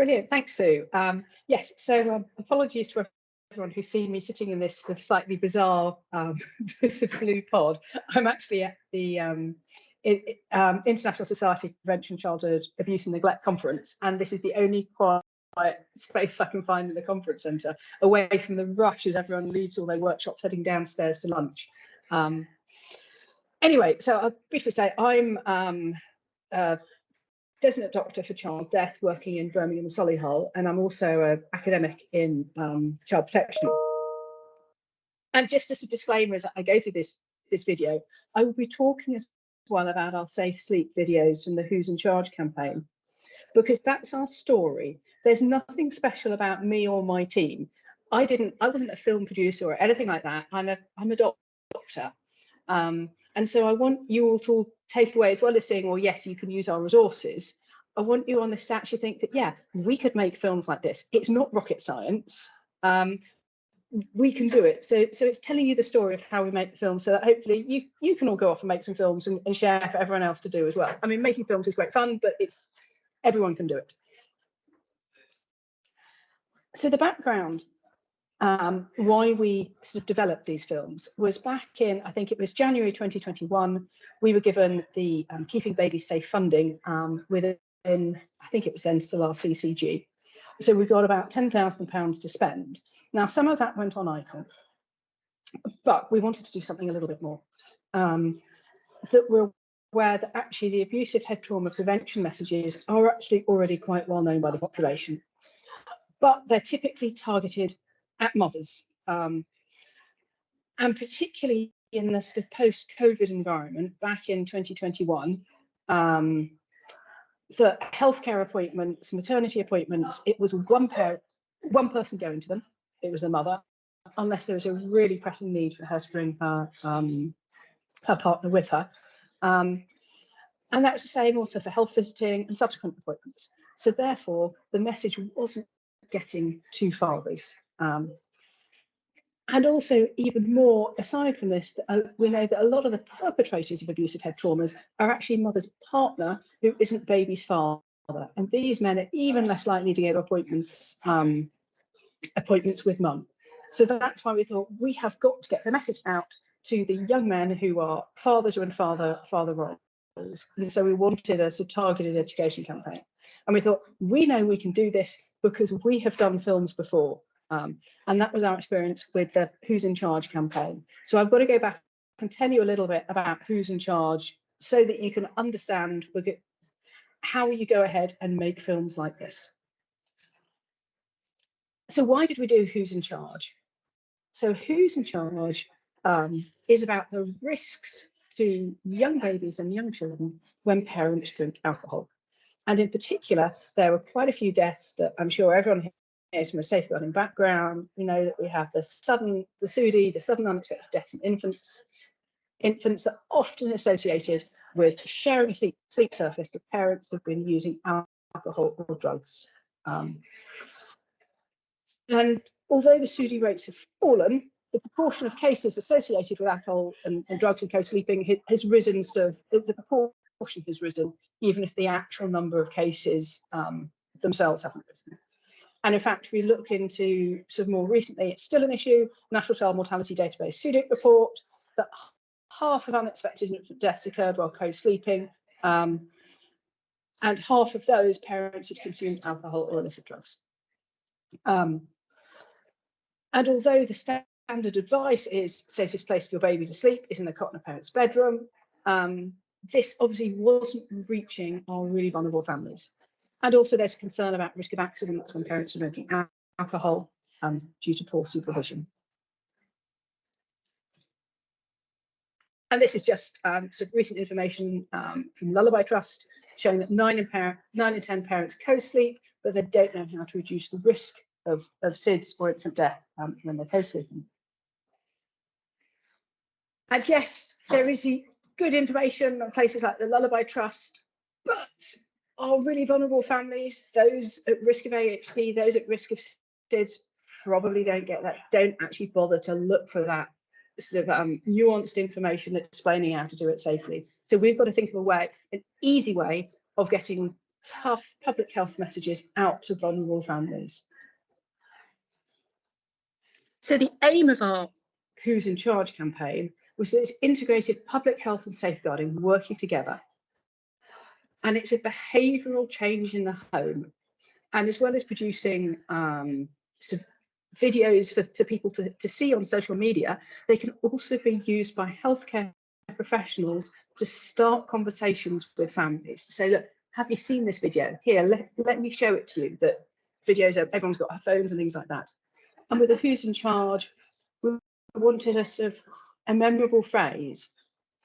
Brilliant, thanks, Sue. Yes, so apologies to everyone who's seen me sitting in this sort of slightly bizarre this blue pod. I'm actually at the International Society for Prevention of Childhood Abuse and Neglect conference, and this is the only quiet space I can find in the conference centre, away from the rush as everyone leaves all their workshops heading downstairs to lunch. Anyway, so I'll briefly say I'm Designate Doctor for Child Death working in Birmingham and Solihull, and I'm also an academic in child protection. And just as a disclaimer, as I go through this video, I will be talking as well about our Safe Sleep videos from the Who's in Charge campaign, because that's our story. There's nothing special about me or my team. I wasn't a film producer or anything like that. I'm a doctor. And so I want you all to take away, as well as saying, well, yes, you can use our resources. I want you on this to actually think that, yeah, we could make films like this. It's not rocket science. We can do it. So it's telling you the story of how we make the film, so that hopefully you can all go off and make some films and share for everyone else to do as well. I mean, making films is great fun, but everyone can do it. So the background, why we sort of developed these films, was back in, I think it was January 2021, we were given the Keeping Babies Safe funding within, I think it was then still our CCG. So we got about £10,000 to spend. Now, some of that went on ICON, but we wanted to do something a little bit more. That we're aware that actually the abusive head trauma prevention messages are actually already quite well known by the population, but they're typically targeted at mothers, and particularly in the sort of post-COVID environment back in 2021, for healthcare appointments, maternity appointments, it was one person going to them. It was the mother, unless there was a really pressing need for her to bring her partner with her. And that was the same also for health visiting and subsequent appointments. So therefore, the message wasn't getting to fathers. And also, even more, aside from this, we know that a lot of the perpetrators of abusive head traumas are actually mother's partner who isn't baby's father. And these men are even less likely to get appointments with mum. So that's why we thought we have got to get the message out to the young men who are fathers or in father roles. And so we wanted a sort of targeted education campaign. And we thought, we know we can do this because we have done films before. And that was our experience with the Who's in Charge campaign. So I've got to go back and tell you a little bit about Who's in Charge so that you can understand how you go ahead and make films like this. So why did we do Who's in Charge? So Who's in Charge is about the risks to young babies and young children when parents drink alcohol. And in particular, there were quite a few deaths that I'm sure everyone hears from a safeguarding background. We know that we have the sudden unexpected deaths in infants that are often associated with sharing a sleep surface with parents who've been using alcohol or drugs. And although the SUDI rates have fallen, the proportion of cases associated with alcohol and drugs and co-sleeping has risen. So the proportion has risen, even if the actual number of cases themselves haven't risen. And in fact, we look into sort of more recently, it's still an issue, National Child Mortality Database SUDIC report, that half of unexpected infant deaths occurred while co-sleeping, and half of those parents had consumed alcohol or illicit drugs. And although the standard advice is safest place for your baby to sleep is in the cot in a parent's bedroom, this obviously wasn't reaching our really vulnerable families. And also there's concern about risk of accidents when parents are drinking alcohol due to poor supervision. And this is just some recent information from Lullaby Trust showing that 9 in 10 parents co-sleep, but they don't know how to reduce the risk of SIDS or infant death when they're co-sleeping. And yes, there is good information on places like the Lullaby Trust, but our really vulnerable families, those at risk of AHP, those at risk of SIDS, probably don't get that, don't actually bother to look for that sort of nuanced information explaining how to do it safely. So we've got to think of an easy way of getting tough public health messages out to vulnerable families. So the aim of our Who's in Charge campaign was that it's integrated public health and safeguarding working together. And it's a behavioural change in the home. And as well as producing some videos for people to see on social media, they can also be used by healthcare professionals to start conversations with families. To say, look, have you seen this video? Here, let me show it to you. That videos, everyone's got our phones and things like that. And with the Who's in Charge, we wanted a sort of a memorable phrase.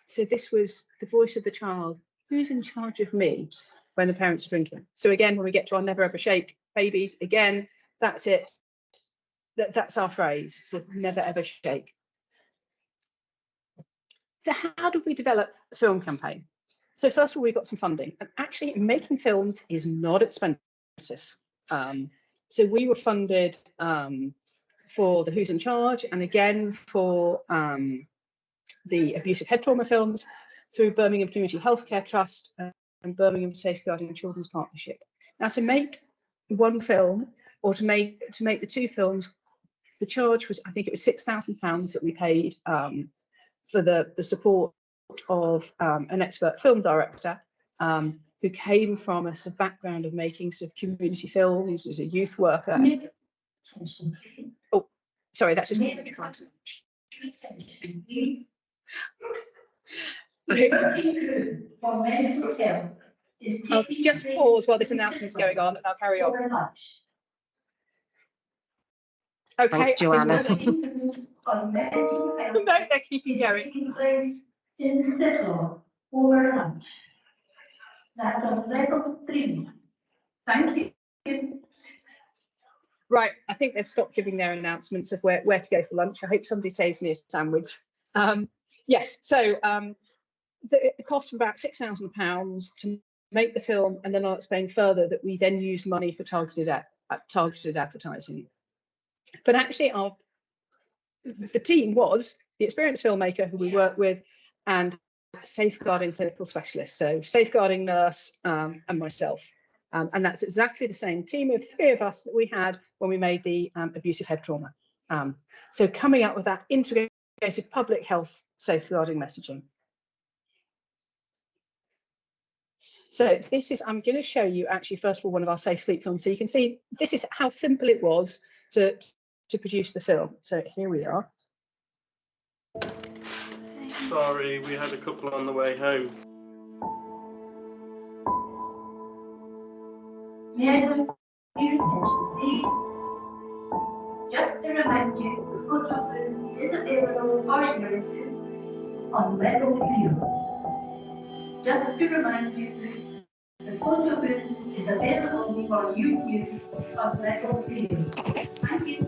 So this was the voice of the child. Who's in charge of me when the parents are drinking? So again, when we get to our never ever shake babies, again, that's it. That's our phrase. So never ever shake. So how did we develop the film campaign? So first of all, we got some funding, and actually making films is not expensive. So we were funded for the Who's in Charge, and again for the abusive head trauma films through Birmingham Community Healthcare Trust and Birmingham Safeguarding Children's Partnership. Now, to make one film, or to make the two films, the charge was, I think it was £6,000 that we paid for the support of an expert film director who came from a sort of background of making sort of community films as a youth worker. Oh, sorry, that's just I'll just pause while this announcement's going on, and I'll carry on. Okay. Thanks, Joanna. No, they're keeping going. That's on level 3. Thank you. Right, I think they've stopped giving their announcements of where to go for lunch. I hope somebody saves me a sandwich. Yes, so the cost of about £6,000 to make the film, and then I'll explain further that we then used money for targeted advertising. But actually, the team was the experienced filmmaker who we worked with and safeguarding clinical specialists, so safeguarding nurse and myself. And that's exactly the same team of 3 of us that we had when we made the abusive head trauma. So coming up with that integrated public health safeguarding messaging. So this is, I'm going to show you actually first of all one of our safe sleep films, so you can see this is how simple it was to produce the film. So here we are. Sorry, we had a couple on the way home. May I have your attention, please? Just to remind you, the food chocolate is available for your use on level 0. Just to remind you, the food chocolate is available for your use on level 0. Thank you.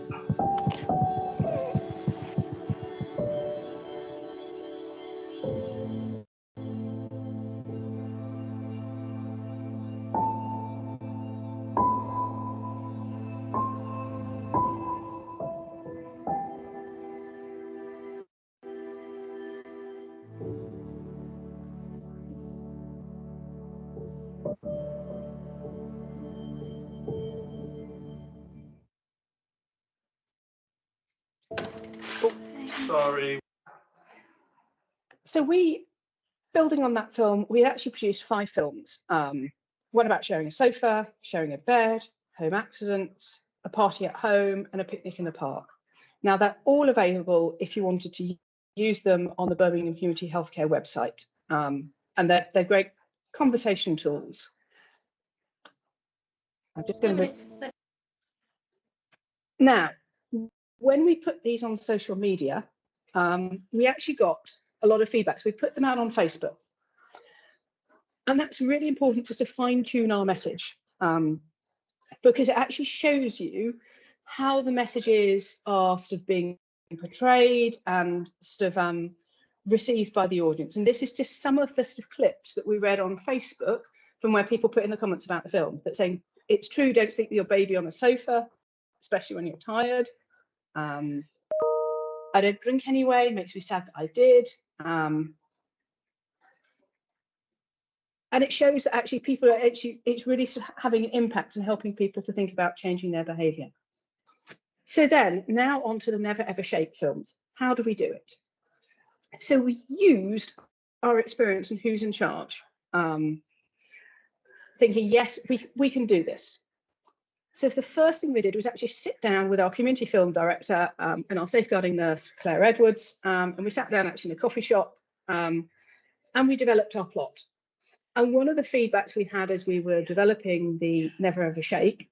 Sorry. So building on that film, we had actually produced 5 films. One about sharing a sofa, sharing a bed, home accidents, a party at home, and a picnic in the park. Now they're all available if you wanted to use them on the Birmingham Community Healthcare website. And they're great conversation tools. I'm just going to... Now, when we put these on social media, we actually got a lot of feedback. So we put them out on Facebook. And that's really important to sort of fine-tune our message, because it actually shows you how the messages are sort of being portrayed and sort of received by the audience. And this is just some of the sort of clips that we read on Facebook from where people put in the comments about the film, that saying, it's true, don't sleep with your baby on the sofa, especially when you're tired. I don't drink anyway, makes me sad that I did. And it shows that actually people are it's really sort of having an impact and helping people to think about changing their behaviour. So then now on to the Never Ever Shake films. How do we do it? So we used our experience in Who's in Charge, thinking, yes, we can do this. So the first thing we did was actually sit down with our community film director and our safeguarding nurse, Claire Edwards, and we sat down actually in a coffee shop and we developed our plot. And one of the feedbacks we had as we were developing the Never Ever Shake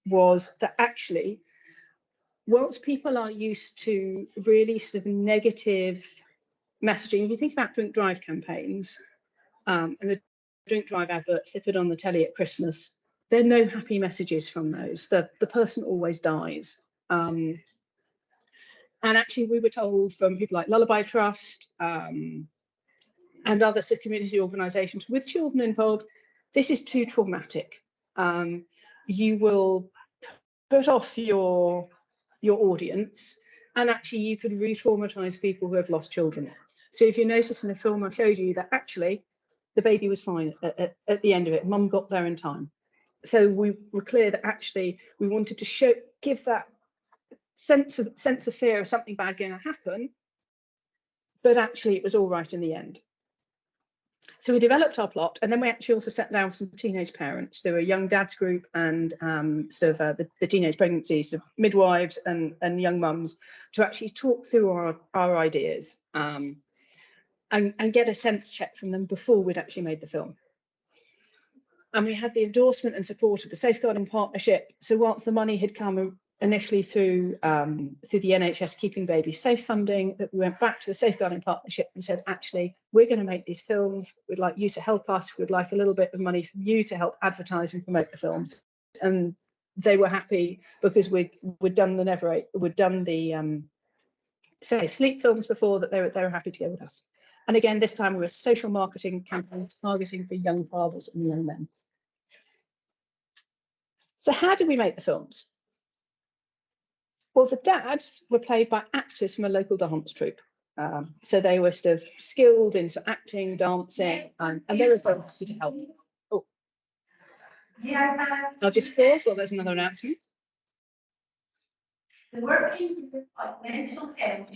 was that actually, whilst people are used to really sort of negative messaging, if you think about drink drive campaigns and the drink drive adverts they put on the telly at Christmas, there are no happy messages from those. The person always dies. And actually, we were told from people like Lullaby Trust and other community organisations with children involved, this is too traumatic. You will put off your audience, and actually you could re-traumatise people who have lost children. So if you notice in the film I showed you that actually the baby was fine at the end of it, mum got there in time. So we were clear that actually we wanted to give that sense of fear of something bad going to happen, but actually it was all right in the end. So we developed our plot, and then we actually also sat down with some teenage parents. There were a young dads group and the teenage pregnancies, sort of midwives and young mums, to actually talk through our ideas and get a sense check from them before we'd actually made the film. And we had the endorsement and support of the Safeguarding Partnership. So whilst the money had come initially through the NHS Keeping Babies Safe funding, that we went back to the Safeguarding Partnership and said, actually, we're going to make these films. We'd like you to help us. We'd like a little bit of money from you to help advertise and promote the films. And they were happy because we'd done the Safe Sleep films before, that they were happy to go with us. And again, this time we were social marketing campaigns targeting for young fathers and young men. So how did we make the films? Well, the dads were played by actors from a local dance troupe. So they were sort of skilled in sort of acting, dancing, and they were very happy to help. Oh, I'll just pause while there's another announcement. The working group on mental health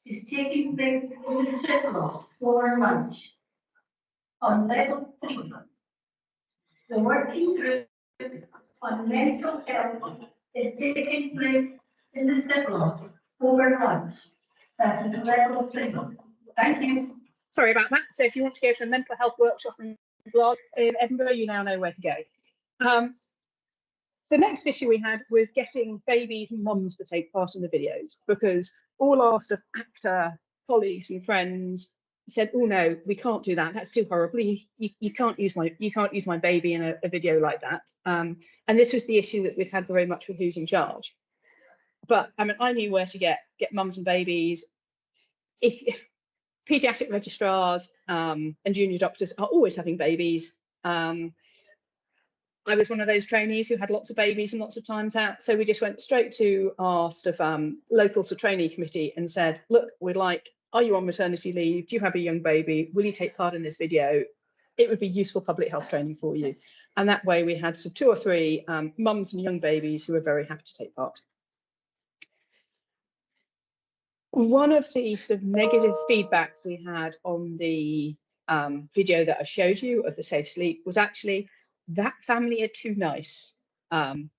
is taking place in the Circle for lunch on level 3. The working group on mental health is taking place in the Circle over lunch. That is level 3. Thank you. Sorry about that. So if you want to go to a mental health workshop in Edinburgh, you now know where to go. The next issue we had was getting babies and mums to take part in the videos, because all our sort of actor colleagues and friends said, "Oh no, we can't do that. That's too horrible. You can't use my baby in a video like that." And this was the issue that we'd had very much with Who's in Charge. But I mean, I knew where to get mums and babies. If paediatric registrars and junior doctors are always having babies. I was one of those trainees who had lots of babies and lots of times out. So we just went straight to our sort of local sort of trainee committee and said, look, are you on maternity leave? Do you have a young baby? Will you take part in this video? It would be useful public health training for you. And that way we had some 2 or 3 mums and young babies who were very happy to take part. One of the sort of negative feedbacks we had on the video that I showed you of the Safe Sleep was actually that family are too nice.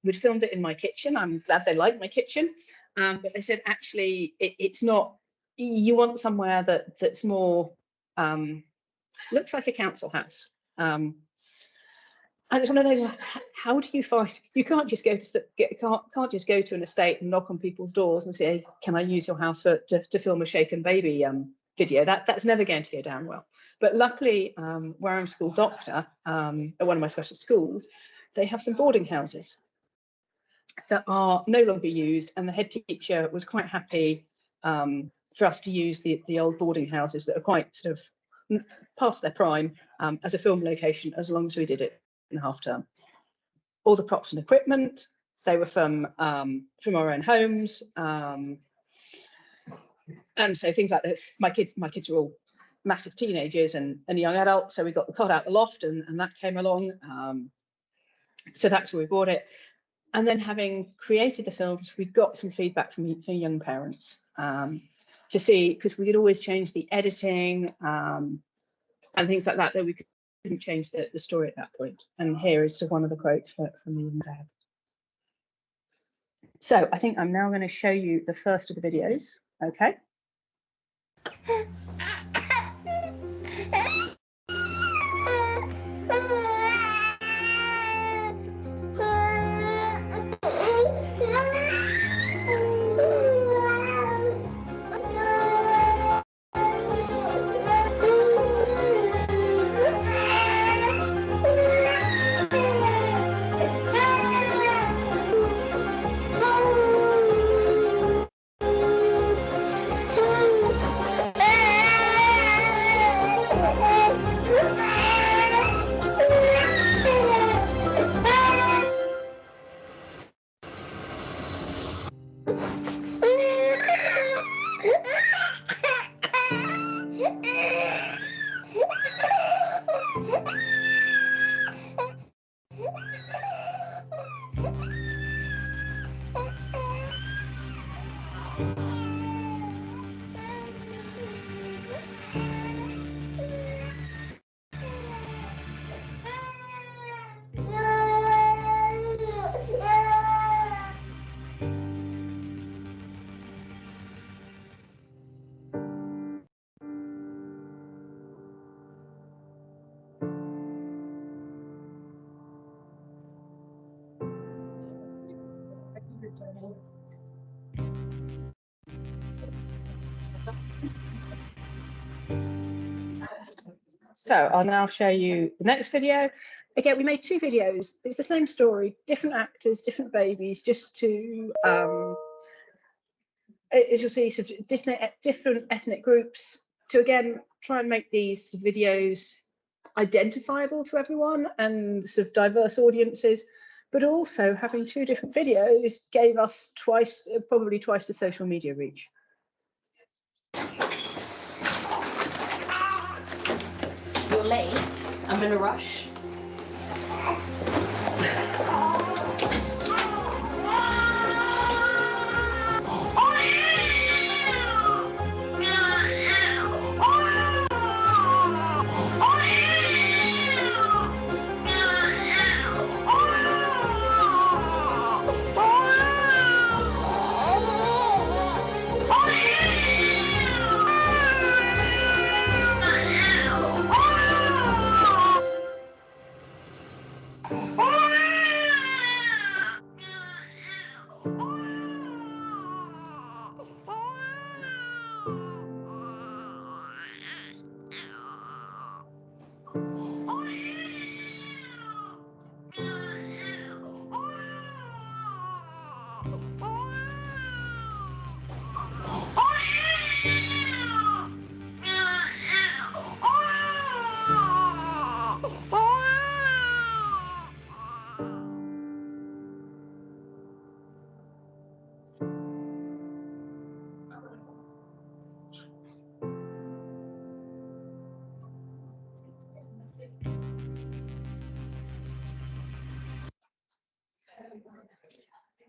We'd filmed it in my kitchen. I'm glad they liked my kitchen, but they said actually it's not. You want somewhere that's more looks like a council house. And it's one of those. How do you find? You can't just go to an estate and knock on people's doors and say, "Can I use your house to film a shaken baby video?" That's never going to go down well. But luckily, where I'm a school doctor at one of my special schools, they have some boarding houses that are no longer used, and the head teacher was quite happy for us to use the old boarding houses that are quite sort of past their prime as a film location, as long as we did it in half term. All the props and equipment, they were from our own homes, and so things like that. My kids are all massive teenagers and young adults. So we got the cot out the loft, and that came along. So that's where we bought it. And then having created the films, we got some feedback from young parents to see, because we could always change the editing and things like that, though we couldn't change the story at that point. And here is one of the quotes from the young dad. So I think I'm now going to show you the first of the videos. Okay. So I'll now show you the next video. Again, we made 2 videos. It's the same story, different actors, different babies, just to, as you'll see, sort of different ethnic groups, to again try and make these videos identifiable to everyone and sort of diverse audiences. But also having 2 different videos gave us probably twice the social media reach. You're late. I'm in a rush.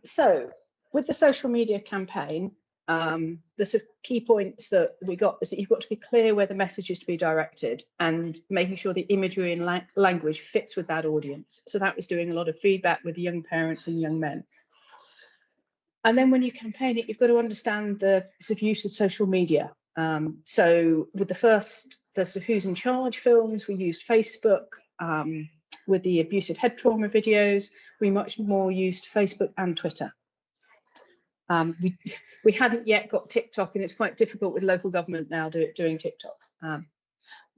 So with the social media campaign, the sort of key points that we got is that you've got to be clear where the message is to be directed and making sure the imagery and language fits with that audience. So that was doing a lot of feedback with young parents and young men. And then when you campaign it, you've got to understand the sort of use of social media. So with the sort of Who's in Charge films, we used Facebook. With the abusive head trauma videos, we much more used Facebook and Twitter. We hadn't yet got TikTok, and it's quite difficult with local government now doing TikTok.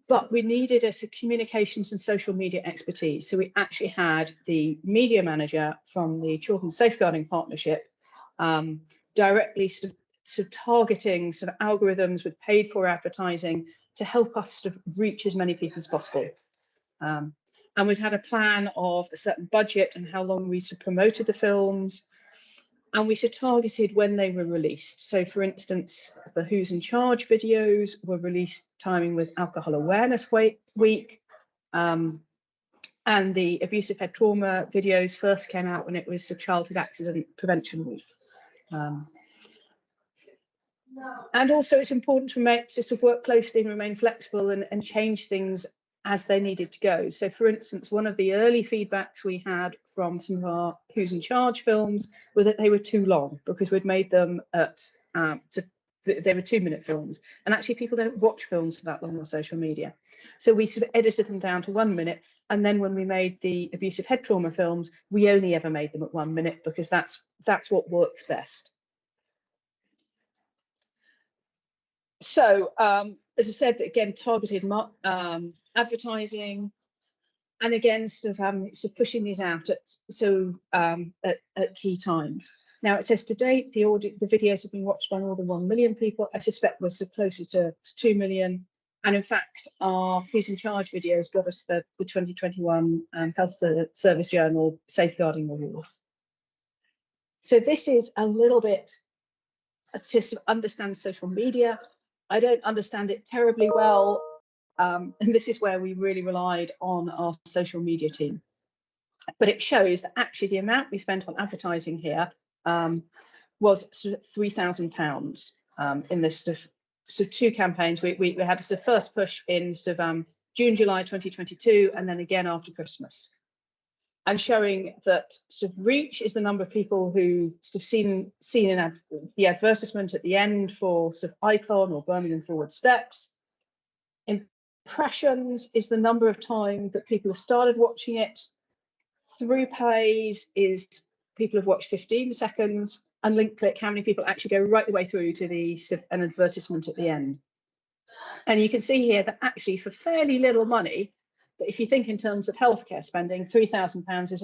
But we needed a communications and social media expertise. So we actually had the media manager from the Children's Safeguarding Partnership directly sort of targeting sort of algorithms with paid for advertising to help us sort of reach as many people as possible. And we'd had a plan of a certain budget and how long we sort of promoted the films. And we sort of targeted when they were released. So for instance, the Who's in Charge videos were released timing with Alcohol Awareness Week. And the Abusive Head Trauma videos first came out when it was the Childhood Accident Prevention Week. And also it's important to work closely and remain flexible and change things as they needed to go. So for instance, one of the early feedbacks we had from some of our Who's in Charge films was that they were too long, because we'd made them at, they were 2-minute films. And actually people don't watch films for that long on social media. So we sort of edited them down to 1 minute. And then when we made the Abusive Head Trauma films, we only ever made them at 1 minute, because that's what works best. So as I said, again, targeted advertising, and again, sort of pushing these out at key times. Now it says to date, the videos have been watched by more than 1 million people. I suspect we're closer to 2 million. And in fact, our Who's in Charge videos got us the 2021 Health Service Journal Safeguarding Award. So this is a little bit to sort of understand social media. I don't understand it terribly well. And this is where we really relied on our social media team. But it shows that actually the amount we spent on advertising here was sort of £3,000 in this sort of 2 campaigns. We had a sort of first push in sort of June, July 2022, and then again after Christmas. And showing that sort of reach is the number of people who sort of seen the advertisement at the end for sort of Icon or Birmingham Forward Steps. Impressions is the number of times that people have started watching it. Through plays is people have watched 15 seconds, and link click, how many people actually go right the way through to the sort of an advertisement at the end. And you can see here that actually for fairly little money, that if you think in terms of healthcare spending, £3,000 is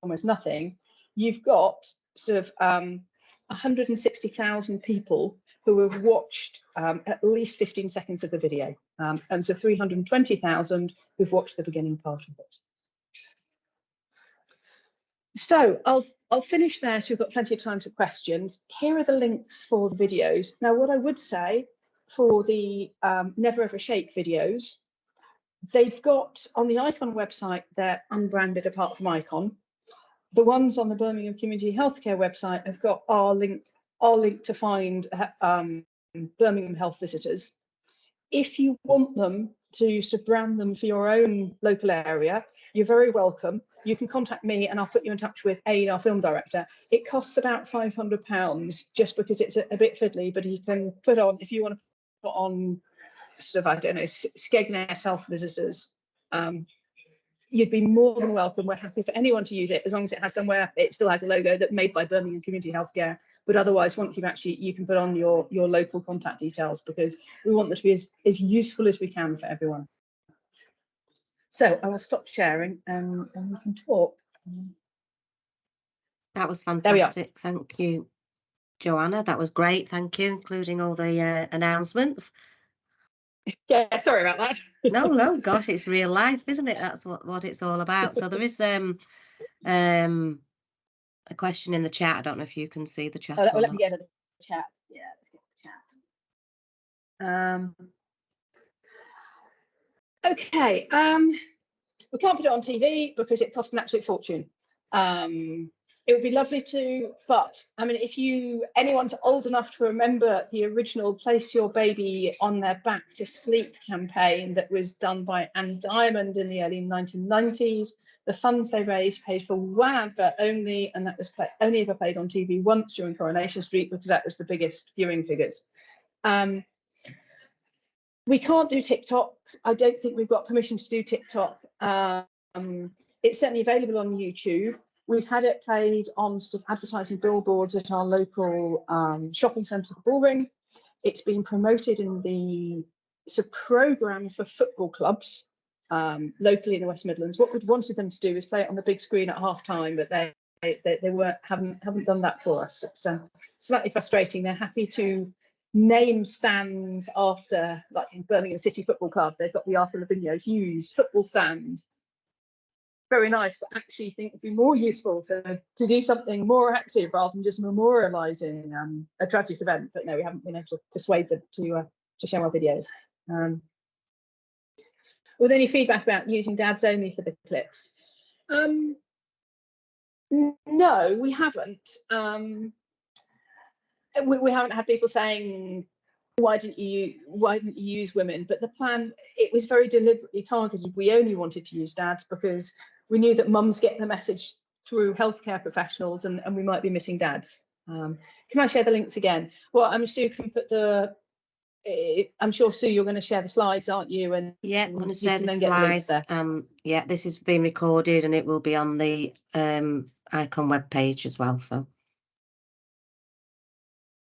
almost nothing. You've got sort of 160,000 people who have watched at least 15 seconds of the video, and so 320,000 who've watched the beginning part of it. So I'll finish there, so we've got plenty of time for questions. Here are the links for the videos. Now, what I would say for the Never Ever Shake videos, they've got on the Icon website, they're unbranded apart from Icon. The ones on the Birmingham Community Healthcare website have got our link to find Birmingham Health visitors. If you want them to brand them for your own local area, you're very welcome. You can contact me and I'll put you in touch with Aid, our film director. It costs about £500 just because it's a bit fiddly, but you can put on, if you want to put on sort of, I don't know, Skegness Health visitors, you'd be more than welcome. We're happy for anyone to use it as long as it has somewhere, it still has a logo that made by Birmingham Community Healthcare. But otherwise, once you've actually, you can put on your local contact details, because we want them to be as useful as we can for everyone. So I will stop sharing and we can talk. That was fantastic. Thank you, Joanna. That was great. Thank you, including all the announcements. Yeah, sorry about that. No, gosh, it's real life, isn't it? That's what it's all about. So there is a question in the chat. I don't know if you can see the chat. Let me get the chat. Yeah, let's get the chat. Okay, we can't put it on TV because it costs an absolute fortune. It would be lovely to, but I mean, if anyone's old enough to remember the original Place Your Baby on Their Back to Sleep campaign that was done by Anne Diamond in the early 1990s, the funds they raised paid for one advert only, and that was only ever played on TV once during Coronation Street, because that was the biggest viewing figures. We can't do TikTok. I don't think we've got permission to do TikTok. It's certainly available on YouTube. We've had it played on sort of advertising billboards at our local shopping centre, Bullring. It's been promoted in the programme for football clubs locally in the West Midlands. What we'd wanted them to do is play it on the big screen at half time, but they haven't done that for us. It's slightly frustrating. They're happy to name stands after, like in Birmingham City Football Club, they've got the Arthur Lavinia Hughes football stand. very nice, but actually think it'd be more useful to do something more active rather than just memorialising a tragic event. But no, we haven't been able to persuade them to show our videos. With any feedback about using dads only for the clips? No, we haven't. We haven't had people saying, why didn't you use women? But the plan, it was very deliberately targeted. We only wanted to use dads because we knew that mums get the message through healthcare professionals, and we might be missing dads. Can I share the links again? Well, Sue can put the. I'm sure, Sue, you're going to share the slides, aren't you? And yeah, I'm going to share the then get the links slides. there. Yeah, this is being recorded and it will be on the Icon web page as well. So